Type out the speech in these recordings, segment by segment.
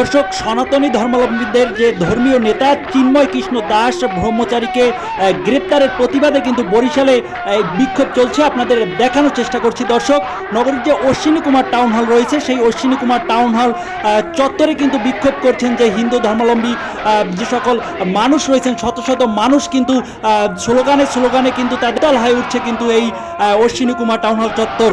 দর্শক, সনাতনী ধর্মাবলম্বীদের যে ধর্মীয় নেতা চিন্ময় কৃষ্ণ দাস ব্রহ্মচারীকে গ্রেপ্তারের প্রতিবাদে কিন্তু বরিশালে বিক্ষোভ চলছে। আপনাদের দেখানোর চেষ্টা করছি। দর্শক, নগরীর যে অশ্বিনী কুমার টাউন হল রয়েছে, সেই অশ্বিনী কুমার টাউন হল চত্বরে কিন্তু বিক্ষোভ করছেন যে হিন্দু ধর্মাবলম্বী যে সকল মানুষ রয়েছেন, শত শত মানুষ কিন্তু স্লোগানে কিন্তু তাদের দল হয়ে উঠছে কিন্তু এই অশ্বিনী কুমার টাউন হল চত্বর।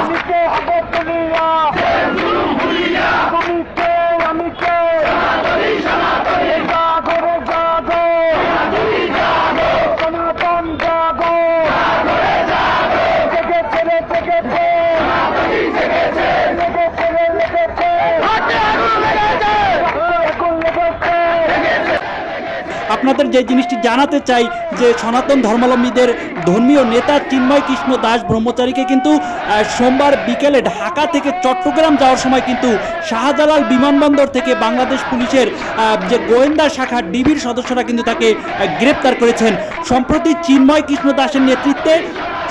আপনাদের যে জিনিসটি জানাতে চাই যে সনাতন ধর্মাবলম্বীদের ধর্মীয় নেতা চিন্ময় কৃষ্ণ দাস ব্রহ্মচারীকে কিন্তু সোমবার বিকেলে ঢাকা থেকে চট্টগ্রাম যাওয়ার সময় কিন্তু শাহজালাল বিমানবন্দর থেকে বাংলাদেশ পুলিশের যে গোয়েন্দা শাখা ডিবির সদস্যরা কিন্তু তাকে গ্রেপ্তার করেছেন। সম্প্রতি চিন্ময় কৃষ্ণ দাসের নেতৃত্বে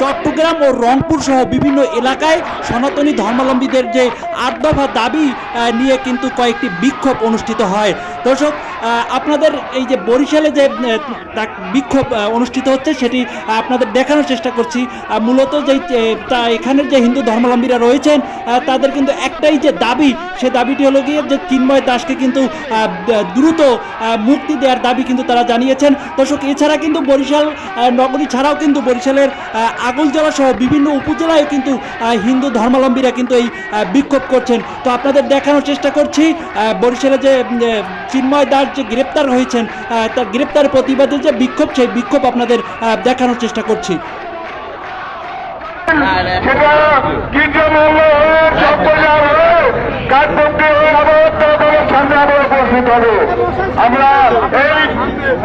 চট্টগ্রাম ও রংপুর সহ বিভিন্ন এলাকায় সনাতনী ধর্মাবলম্বীদের যে ৮ দফা দাবি নিয়ে কিন্তু কয়েকটি বিক্ষোভ অনুষ্ঠিত হয়। দর্শক, আপনাদের এই যে বরিশালে যে বিক্ষোভ অনুষ্ঠিত হচ্ছে সেটি আপনাদের দেখানোর চেষ্টা করছি। মূলত এখানের যে হিন্দু ধর্মাবলম্বীরা রয়েছেন তাদের কিন্তু একটাই যে দাবি, সে দাবিটি হলো গিয়ে যে চিন্ময় দাসকে কিন্তু দ্রুত মুক্তি দেওয়ার দাবি কিন্তু তারা জানিয়েছেন। দর্শক, এছাড়া কিন্তু বরিশাল নগরী ছাড়াও কিন্তু বরিশালের আগলজেলা সহ বিভিন্ন উপজেলায় কিন্তু হিন্দু ধর্মাবলম্বীরা কিন্তু এই বিক্ষোভ করছেন। তো আপনাদের দেখানোর চেষ্টা করছি বরিশালে যে চিন্ময় দাস যে গ্রেপ্তার হয়েছেন তার গ্রেপ্তারের প্রতিবাদে যে বিক্ষোভ, সেই বিক্ষোভ আপনাদের দেখানোর চেষ্টা করছি। আমরা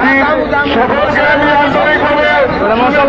এই সকলকে আমি আন্তরিকভাবে আমাদের